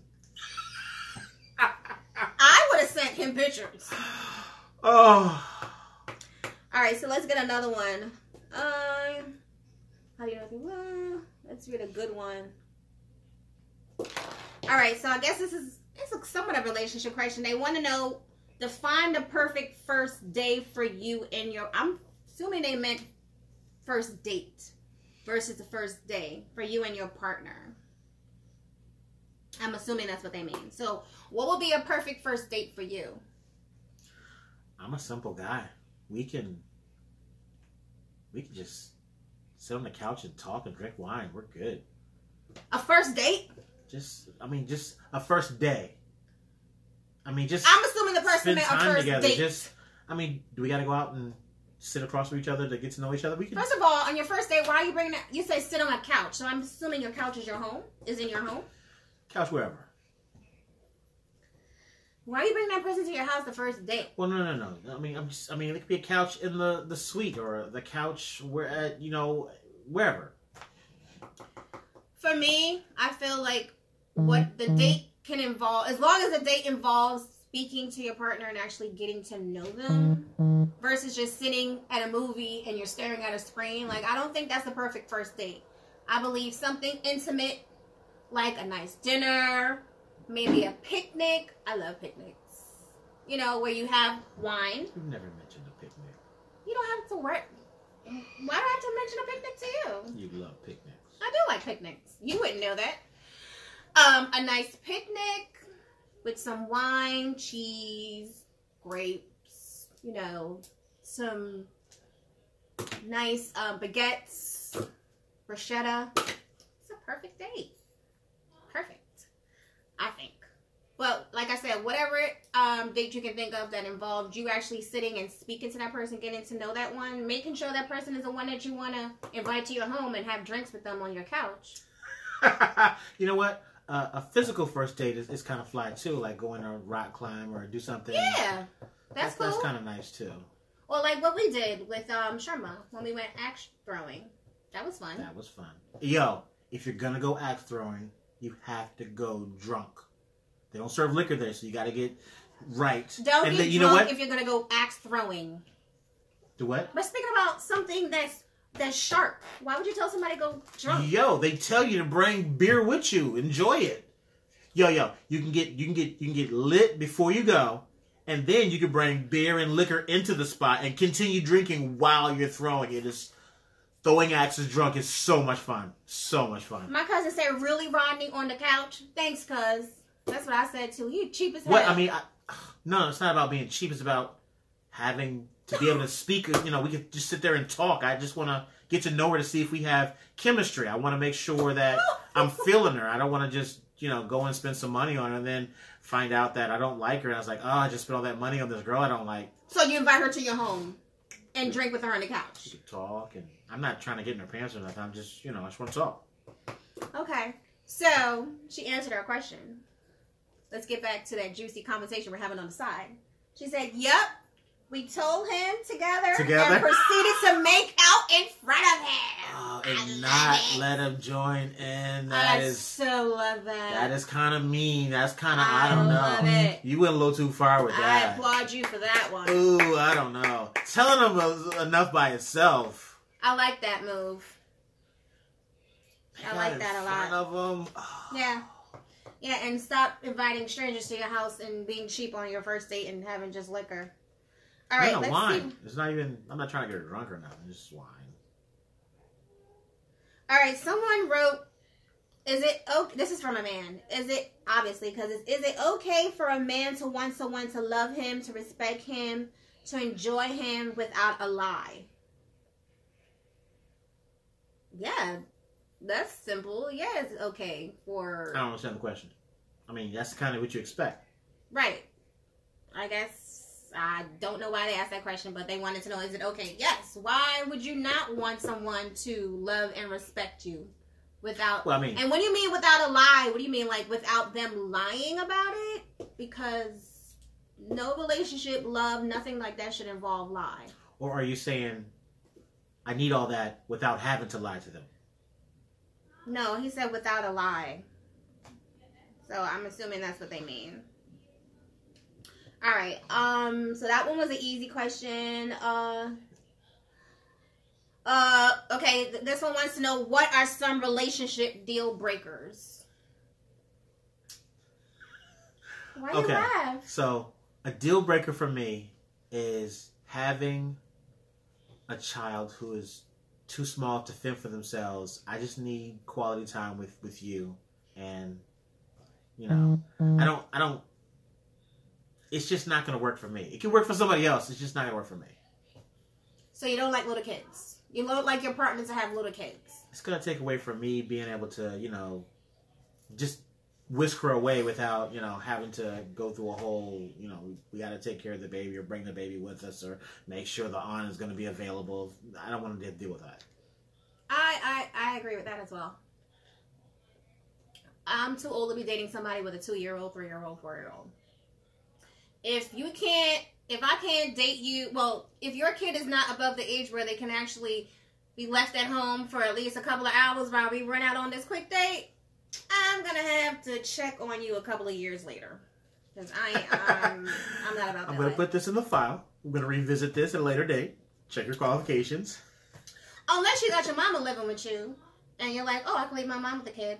I would have sent him pictures. Oh. All All right, so let's get another one. How do you know if you will? Let's read a good one. All right, so I guess it's somewhat of a relationship question. They want to know, define the perfect first day for you and your. I'm assuming they meant first date versus the first day for you and your partner. I'm assuming that's what they mean. So, what would be a perfect first date for you? I'm a simple guy. We can just sit on the couch and talk and drink wine. We're good. A first date? Just a first day. I'm assuming the person meant a first together. date. Do we got to go out and sit across from each other to get to know each other? We can. First of all, on your first date, why are you bringing that? You say sit on a couch, so I'm assuming your couch is your home. Is in your home? Couch wherever. Why are you bringing that person to your house the first date? Well, no. It could be a couch in the suite or the couch wherever. For me, I feel like what the date can involve, as long as the date involves speaking to your partner and actually getting to know them versus just sitting at a movie and you're staring at a screen. Like, I don't think that's the perfect first date. I believe something intimate, like a nice dinner, maybe a picnic. I love picnics. Where you have wine. You've never mentioned a picnic. You don't have to work. Why do I have to mention a picnic to you? You love picnics. I do like picnics. You wouldn't know that. A nice picnic with some wine, cheese, grapes, some nice baguettes, bruschetta. It's a perfect date. Perfect, I think. Well, like I said, whatever date you can think of that involved you actually sitting and speaking to that person, getting to know that one, making sure that person is the one that you want to invite to your home and have drinks with them on your couch. You know what? A physical first date is kind of fly too, like going to rock climb or do something. Yeah, that's cool. That's kind of nice too. Well, like what we did with Sharma when we went axe throwing. That was fun. That was fun. Yo, if you're gonna go axe throwing, you have to go drunk. They don't serve liquor there, so you got to get right. Don't get drunk if you're gonna go axe throwing. Do what? But speaking about something that's sharp, why would you tell somebody to go drunk? Yo, they tell you to bring beer with you. Enjoy it. Yo, you can get lit before you go, and then you can bring beer and liquor into the spot and continue drinking while you're throwing. It is throwing axes drunk is so much fun. So much fun. My cousin said, "Really, Rodney, on the couch? Thanks, cuz." That's what I said too. You cheap as hell. What? No, it's not about being cheap. It's about having to be able to speak. We can just sit there and talk. I just want to get to know her to see if we have chemistry. I want to make sure that I'm feeling her. I don't want to just, go and spend some money on her and then find out that I don't like her. And I was like, I just spent all that money on this girl I don't like. So you invite her to your home and drink with her on the couch. We could talk, and I'm not trying to get in her pants or nothing. I'm just, I just want to talk. Okay. So she answered our question. Let's get back to that juicy conversation we're having on the side. She said, "Yep, we told him together and proceeded to make out in front of him." Oh, and not let him join in. I so love that. That is kind of mean. That's kind of, I don't know. Love it. You went a little too far with that. I applaud you for that one. Ooh, I don't know. Telling him was enough by itself. I like that move. I like that a lot. In front of him. Oh. Yeah. Yeah, and stop inviting strangers to your house and being cheap on your first date and having just liquor. All right, let's wine. see. It's not even, I'm not trying to get her drunk or nothing. It's just wine. All right, someone wrote, is it okay? This is from a man. Is it, obviously, because is it okay for a man to want someone to love him, to respect him, to enjoy him without a lie? Yeah. That's simple. Yeah, it's okay for... I don't understand the question. That's kind of what you expect. Right. I guess I don't know why they asked that question, but they wanted to know, is it okay? Yes. Why would you not want someone to love and respect you without... Well, And when you mean without a lie, what do you mean? Like without them lying about it? Because no relationship, love, nothing like that should involve lie. Or are you saying, I need all that without having to lie to them? No, he said without a lie. So I'm assuming that's what they mean. All right. So that one was an easy question. Okay, this one wants to know, what are some relationship deal breakers? Why do you laugh? So a deal breaker for me is having a child who is too small to fend for themselves. I just need quality time with you, and you know, I don't. It's just not going to work for me. It can work for somebody else. It's just not going to work for me. So you don't like little kids. You don't like your partner to have little kids. It's going to take away from me being able to, just whisk her away without, having to go through a whole, we got to take care of the baby or bring the baby with us or make sure the aunt is going to be available. I don't want to deal with that. I agree with that as well. I'm too old to be dating somebody with a 2-year-old, 3-year-old, 4-year-old. If I can't date you, well, if your kid is not above the age where they can actually be left at home for at least a couple of hours while we run out on this quick date, I'm going to have to check on you a couple of years later. Because I'm not about that. I'm going to put this in the file. We're going to revisit this at a later date. Check your qualifications. Unless you got your mama living with you, and you're like, oh, I can leave my mom with the kid.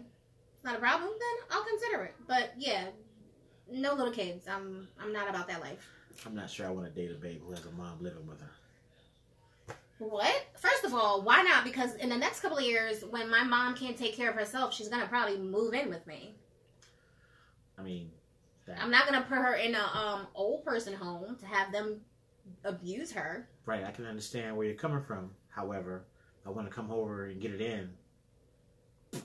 It's not a problem, then I'll consider it. But, yeah, no little kids. I'm not about that life. I'm not sure I want to date a babe who has a mom living with her. What? First of all, why not? Because in the next couple of years, when my mom can't take care of herself, she's going to probably move in with me. I mean, I'm not going to put her in a old person home to have them abuse her. Right, I can understand where you're coming from. However, I want to come over and get it in. I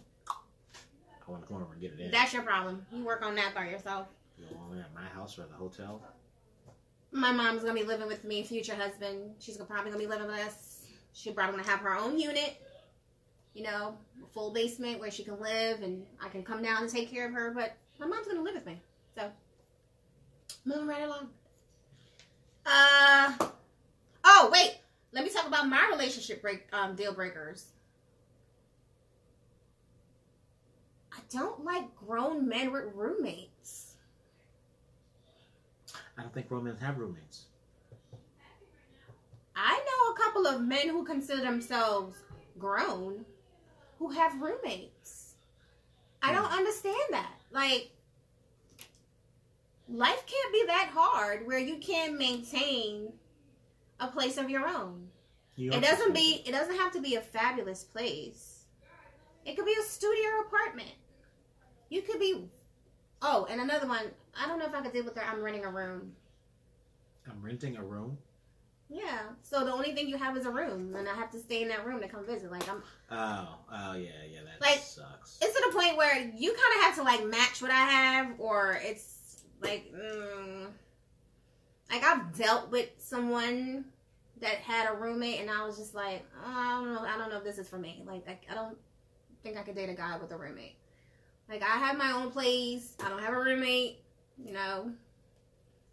want to come over and get it in. That's your problem. You work on that by yourself. You want it at my house or at the hotel? My mom's going to be living with me, future husband. She's probably going to be living with us. She's probably going to have her own unit. A full basement where she can live and I can come down and take care of her. But my mom's going to live with me. So, moving right along. Oh, wait. Let me talk about my relationship deal breakers. I don't like grown men with roommates. I don't think grown men have roommates. I know a couple of men who consider themselves grown who have roommates. I don't understand that. Like, life can't be that hard where you can't maintain a place of your own. It doesn't have to be a fabulous place. It could be a studio apartment. You could be... Oh, and another one. I don't know if I could deal with that. I'm renting a room. I'm renting a room? Yeah. So the only thing you have is a room, and I have to stay in that room to come visit. Like, I'm... Oh, yeah, that sucks. It's to the point where you kind of have to, like, match what I have, or it's, like, Like, I've dealt with someone that had a roommate, and I was just like, I don't know if this is for me. Like, I don't think I could date a guy with a roommate. Like, I have my own place. I don't have a roommate.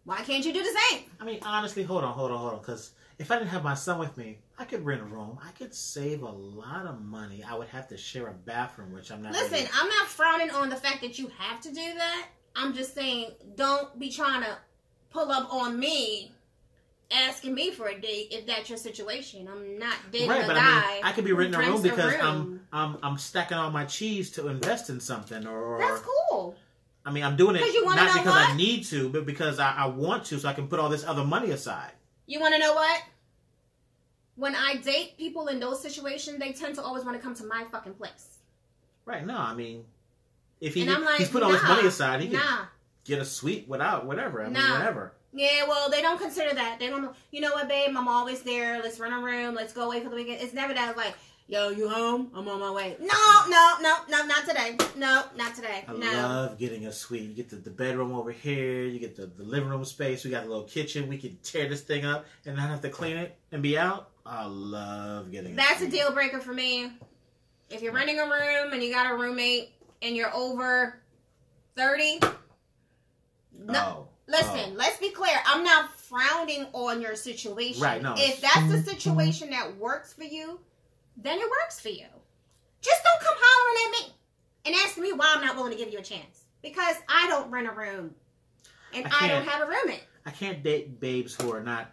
Why can't you do the same? I mean, honestly, hold on. Because if I didn't have my son with me, I could rent a room. I could save a lot of money. I would have to share a bathroom, which I'm not... Listen, I'm not frowning on the fact that you have to do that. I'm just saying, don't be trying to pull up on me asking me for a date if that's your situation. I'm not dating a guy. I could be renting a room because I'm stacking all my cheese to invest in something, or that's cool. I mean, I'm doing it not because what? I need to, but because I want to, so I can put all this other money aside. You want to know what? When I date people in those situations, they tend to always want to come to my fucking place. Right? No, I mean, if he's put all his money aside, he can get a suite without whatever. I mean, whatever. Yeah, well, they don't consider that. They don't know. You know what, babe? I'm always there. Let's rent a room. Let's go away for the weekend. It's never that like, yo, you home? I'm on my way. No, not today. No, not today. I love getting a suite. You get the bedroom over here. You get the living room space. We got a little kitchen. We can tear this thing up and not have to clean it and be out. I love getting That's a deal breaker for me. If you're renting a room and you got a roommate and you're over 30, Listen, let's be clear. I'm not frowning on your situation. Right, no. If that's the situation that works for you, then it works for you. Just don't come hollering at me and asking me why I'm not willing to give you a chance. Because I don't rent a room. And I don't have a roommate. I can't date babes who are not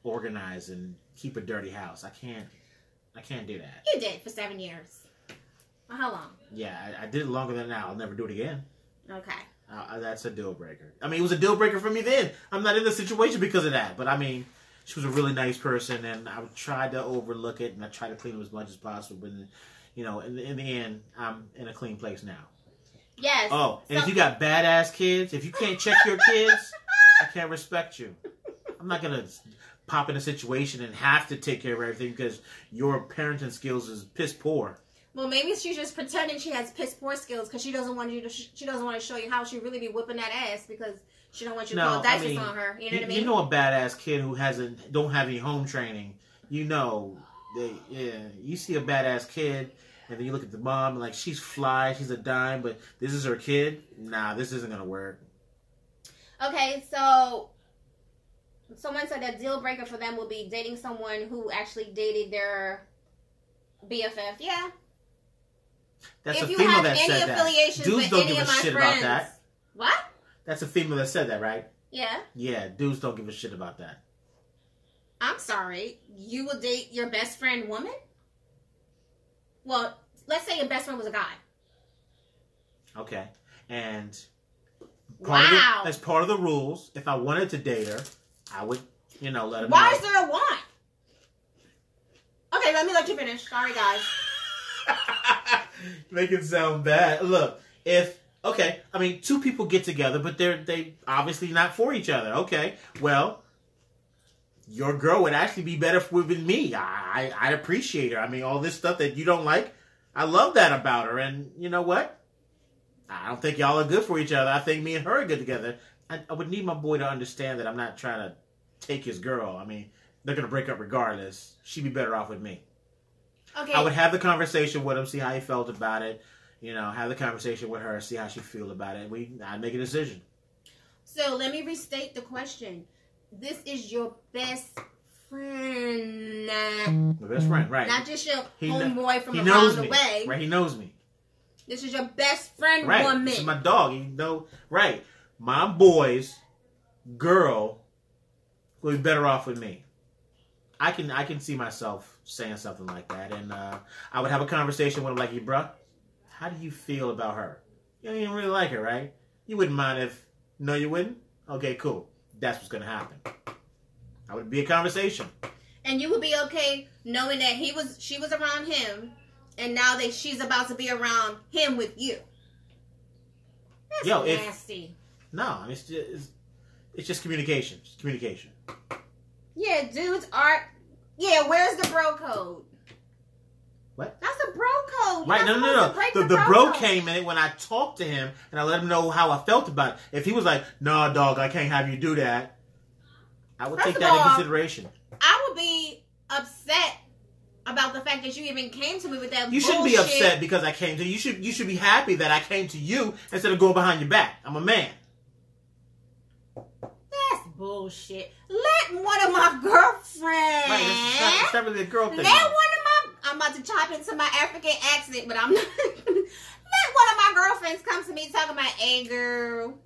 organized and keep a dirty house. I can't. I can't do that. You did for 7 years. Well, how long? Yeah, I did it longer than now. I'll never do it again. Okay. That's a deal breaker. I mean, it was a deal breaker for me then. I'm not in the situation because of that. But I mean, she was a really nice person, and I tried to overlook it, and I tried to clean up as much as possible. But you know, in the end, I'm in a clean place now. Yes. Oh, and if you got badass kids, if you can't check your kids, I can't respect you. I'm not gonna pop in a situation and have to take care of everything because your parenting skills is piss poor. Well, maybe she's just pretending she has piss poor skills because she doesn't want you to. She doesn't want to show you how she really be whipping that ass because she don't want you to call dices on her. You know what I mean? You know a badass kid who don't have any home training. You know, you see a badass kid, and then you look at the mom like she's fly, she's a dime, but this is her kid. Nah, this isn't gonna work. Okay, so someone said that deal breaker for them will be dating someone who actually dated their BFF. Yeah. That's if a you female have that any said that. affiliations Dudes with don't any give a of my shit friends. about that. What? That's a female that said that, right? Yeah. Yeah, dudes don't give a shit about that. I'm sorry. You will date your best friend woman? Well, let's say your best friend was a guy. Okay. And Wow. as part of the rules, if I wanted to date her, I would, let her know. Why is there a want? Okay, let you finish. Sorry, guys. Make it sound bad. Look, two people get together, but they obviously not for each other. Okay, well, your girl would actually be better with me. I appreciate her. I mean, all this stuff that you don't like, I love that about her. And you know what? I don't think y'all are good for each other. I think me and her are good together. I would need my boy to understand that I'm not trying to take his girl. I mean, they're going to break up regardless. She'd be better off with me. Okay. I would have the conversation with him, see how he felt about it. Have the conversation with her, see how she feel about it. I'd make a decision. So let me restate the question. This is your best friend. My best friend, right. Not just your homeboy from around the way. Right, he knows me. This is your best friend right. woman. This is my dog. Right. My boy's girl will be better off with me. I can see myself saying something like that, and I would have a conversation with him like, "Hey, bruh, how do you feel about her? You don't even really like her, right? You wouldn't mind if... No, you wouldn't? Okay, cool. That's what's going to happen." I would be a conversation. And you would be okay knowing that she was around him, and now that she's about to be around him with you. That's nasty. No, I mean, it's just communication. It's communication. Yeah, dudes are... Yeah, where's the bro code? What? That's a bro code. Right, no. The bro came in when I talked to him, and I let him know how I felt about it. If he was like, "Nah, dog, I can't have you do that," I would take that in consideration. I would be upset about the fact that you even came to me with that bullshit. You shouldn't be upset because I came to you. You should be happy that I came to you instead of going behind your back. I'm a man. That's bullshit. Let one of my girlfriends... Right, it's not really a girl thing. Let one of my... I'm about to chop into my African accent, but I'm not... Let one of my girlfriends come to me talking about, "Hey, girl,